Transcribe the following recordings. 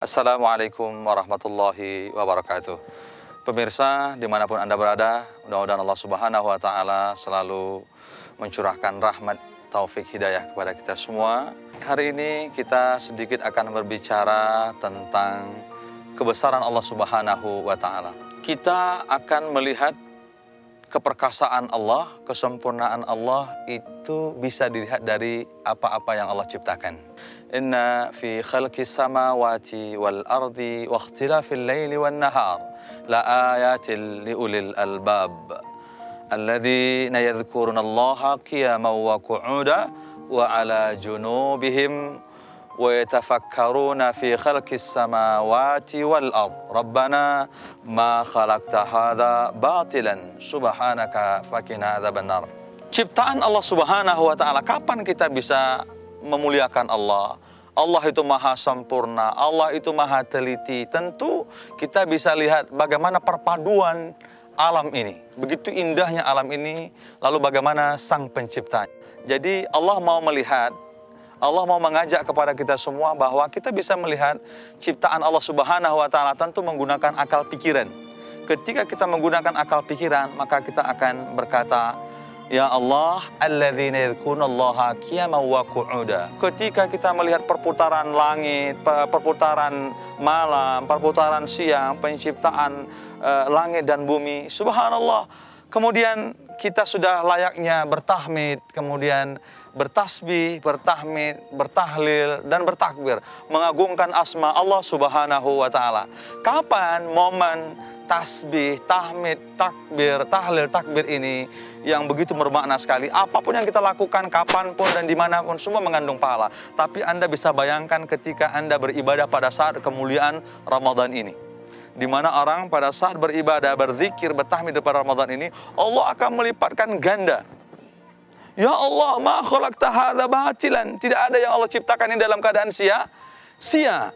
Assalamualaikum warahmatullahi wabarakatuh. Pemirsa dimanapun Anda berada, mudah-mudahan Allah Subhanahu wa Ta'ala selalu mencurahkan rahmat, taufik, hidayah kepada kita semua. Hari ini kita sedikit akan berbicara tentang kebesaran Allah Subhanahu wa Ta'ala. Kita akan melihat keperkasaan Allah, kesempurnaan Allah itu bisa dilihat dari apa-apa yang Allah ciptakan. Inna fi khalqis samawati wal ardi wa ikhtilafil laili wan nahar la ayatil liulil albab alladzina yadhkuruna Allaha qiyaman wa qu'udan wa ala junubihim wa yatafakkaruna fi khalqis samawati wal ard rabbana ma khalaqta hadza batilan subhanaka faqina adzabannar. Ciptaan Allah Subhanahu wa Ta'ala, kapan kita bisa memuliakan Allah? Allah itu maha sempurna, Allah itu maha teliti. Tentu kita bisa lihat bagaimana perpaduan alam ini, begitu indahnya alam ini, lalu bagaimana sang pencipta. Jadi Allah mau melihat, Allah mau mengajak kepada kita semua bahwa kita bisa melihat ciptaan Allah Subhanahu wa Ta'ala tentu menggunakan akal pikiran. Ketika kita menggunakan akal pikiran, maka kita akan berkata, ya Allah, alladzina yadhkurunallaha qiyaman wa qu'udan. Ketika kita melihat perputaran langit, perputaran malam, perputaran siang, penciptaan langit dan bumi, subhanallah. Kemudian kita sudah layaknya bertahmid, kemudian bertasbih, bertahmid, bertahlil, dan bertakbir, mengagungkan asma Allah Subhanahu wa Ta'ala. Kapan momen tasbih, tahmid, takbir, tahlil, takbir ini yang begitu bermakna sekali? Apapun yang kita lakukan, kapanpun dan dimanapun, semua mengandung pahala. Tapi Anda bisa bayangkan ketika Anda beribadah pada saat kemuliaan Ramadan ini, di mana orang pada saat beribadah, berzikir, bertahmid pada Ramadan ini, Allah akan melipatkan ganda. Ya Allah, ma khalaqta hadza batilan. Tidak ada yang Allah ciptakan ini dalam keadaan sia-sia.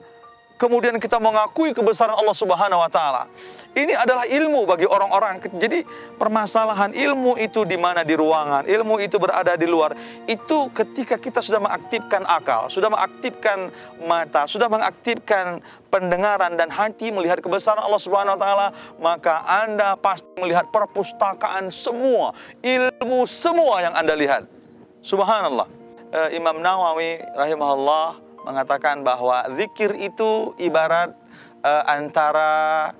Kemudian kita mengakui kebesaran Allah Subhanahu wa Ta'ala. Ini adalah ilmu bagi orang-orang. Jadi permasalahan ilmu itu di mana? Di ruangan. Ilmu itu berada di luar. Itu ketika kita sudah mengaktifkan akal, sudah mengaktifkan mata, sudah mengaktifkan pendengaran dan hati melihat kebesaran Allah Subhanahu wa Ta'ala, maka Anda pasti melihat perpustakaan semua, ilmu semua yang Anda lihat. Subhanallah. Imam Nawawi rahimahullah mengatakan bahwa zikir itu ibarat antara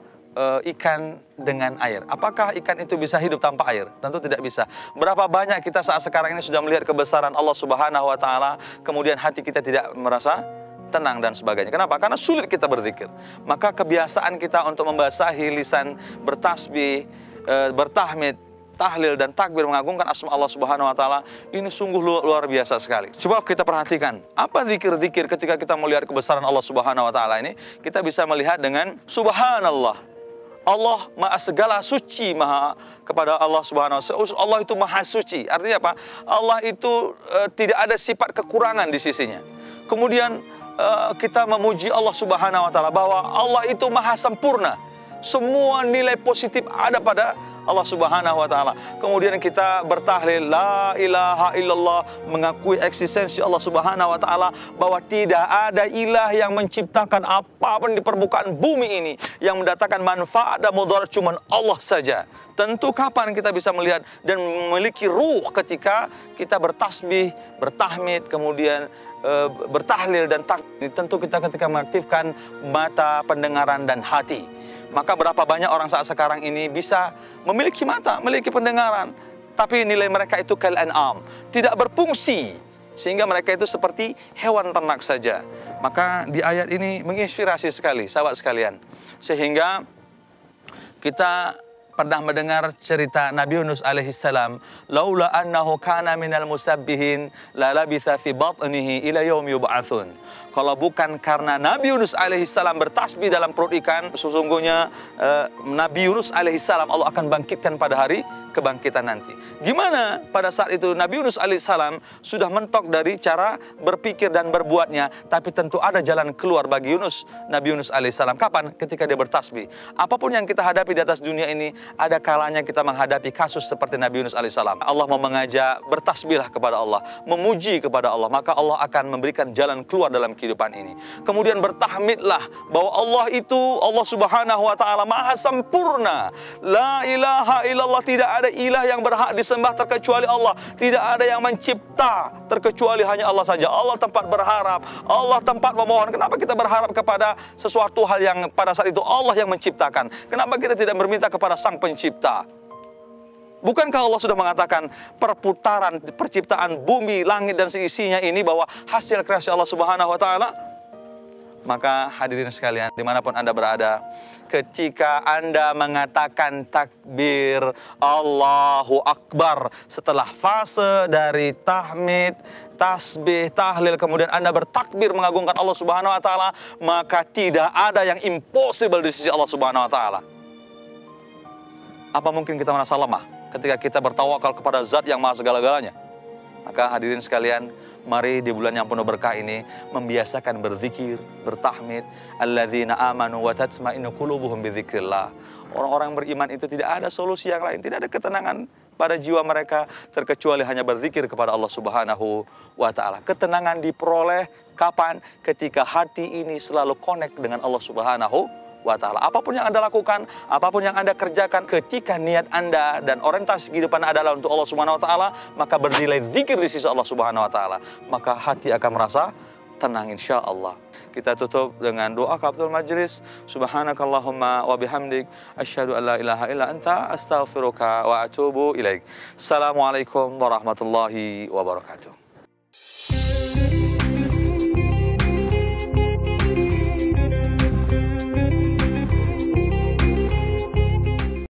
ikan dengan air. Apakah ikan itu bisa hidup tanpa air? Tentu tidak bisa. Berapa banyak kita saat sekarang ini sudah melihat kebesaran Allah Subhanahu wa Ta'ala, kemudian hati kita tidak merasa tenang dan sebagainya. Kenapa? Karena sulit kita berzikir. Maka kebiasaan kita untuk membasahi lisan, bertasbih, bertahmid, tahlil dan takbir, mengagungkan asma Allah Subhanahu wa Ta'ala, ini sungguh luar biasa sekali. Coba kita perhatikan, apa zikir-zikir ketika kita melihat kebesaran Allah Subhanahu wa Ta'ala ini? Kita bisa melihat dengan subhanallah. Allah maha segala suci, maha kepada Allah Subhanahu wa Ta'ala. Allah itu maha suci. Artinya apa? Allah itu tidak ada sifat kekurangan di sisinya. Kemudian kita memuji Allah Subhanahu wa Ta'ala bahwa Allah itu maha sempurna. Semua nilai positif ada pada Allah Subhanahu wa Ta'ala. Kemudian kita bertahlil la ilaha illallah, mengakui eksistensi Allah Subhanahu wa Ta'ala, bahwa tidak ada ilah yang menciptakan apapun di permukaan bumi ini yang mendatangkan manfaat dan mudarat, cuma Allah saja. Tentu kapan kita bisa melihat dan memiliki ruh ketika kita bertasbih, bertahmid, kemudian bertahlil dan takbir. Tentu kita ketika mengaktifkan mata, pendengaran dan hati. Maka berapa banyak orang saat sekarang ini bisa memiliki mata, memiliki pendengaran, tapi nilai mereka itu kal an'am, tidak berfungsi, sehingga mereka itu seperti hewan ternak saja. Maka di ayat ini menginspirasi sekali sahabat sekalian, sehingga kita pernah mendengar cerita Nabi Yunus alaihissalam, laula annahu kana minal musabbihin la labitha fi batnihi ila yaumi yub'atsun. Kalau bukan karena Nabi Yunus alaihissalam bertasbih dalam perut ikan, sesungguhnya Nabi Yunus alaihissalam Allah akan bangkitkan pada hari kebangkitan nanti. Gimana pada saat itu Nabi Yunus alaihissalam sudah mentok dari cara berpikir dan berbuatnya, tapi tentu ada jalan keluar bagi Nabi Yunus alaihissalam. Kapan? Ketika dia bertasbih. Apapun yang kita hadapi di atas dunia ini, ada kalanya kita menghadapi kasus seperti Nabi Yunus alaihissalam. Allah mau mengajak bertasbihlah kepada Allah, memuji kepada Allah, maka Allah akan memberikan jalan keluar dalam kehidupan ini. Kemudian bertahmidlah bahwa Allah itu, Allah Subhanahu wa taala maha sempurna. La ilaha illallah, tidak ada ilah yang berhak disembah terkecuali Allah. Tidak ada yang mencipta terkecuali hanya Allah saja. Allah tempat berharap, Allah tempat memohon. Kenapa kita berharap kepada sesuatu hal yang pada saat itu Allah yang menciptakan? Kenapa kita tidak berminta kepada Sang Pencipta? Bukankah Allah sudah mengatakan perputaran perciptaan bumi, langit dan seisinya ini bahwa hasil kreasi Allah Subhanahu wa taala? Maka hadirin sekalian, dimanapun Anda berada, ketika Anda mengatakan takbir Allahu Akbar, setelah fase dari tahmid, tasbih, tahlil, kemudian Anda bertakbir mengagungkan Allah Subhanahu wa taala, maka tidak ada yang impossible di sisi Allah Subhanahu wa taala. Apa mungkin kita merasa lemah ketika kita bertawakal kepada Zat yang Maha segala-galanya? Maka hadirin sekalian, mari di bulan yang penuh berkah ini membiasakan berzikir, bertahmid. Alladzina amanu wa tatma'innu qulubuhum bidzikrillah. Orang-orang beriman itu tidak ada solusi yang lain, tidak ada ketenangan pada jiwa mereka terkecuali hanya berzikir kepada Allah Subhanahu wa taala. Ketenangan diperoleh kapan? Ketika hati ini selalu connect dengan Allah Subhanahu wa ta'ala. Apapun yang Anda lakukan, apapun yang Anda kerjakan, ketika niat Anda dan orientasi kehidupan adalah untuk Allah Subhanahu wa ta'ala, maka bernilai zikir di sisi Allah Subhanahu wa ta'ala, maka hati akan merasa tenang insya Allah. Kita tutup dengan doa kafatul majlis. Subhanakallahumma wa bihamdik, asyhadu an la ilaha illa anta, astaghfiruka wa atubu ilaik. Assalamualaikum warahmatullahi wabarakatuh.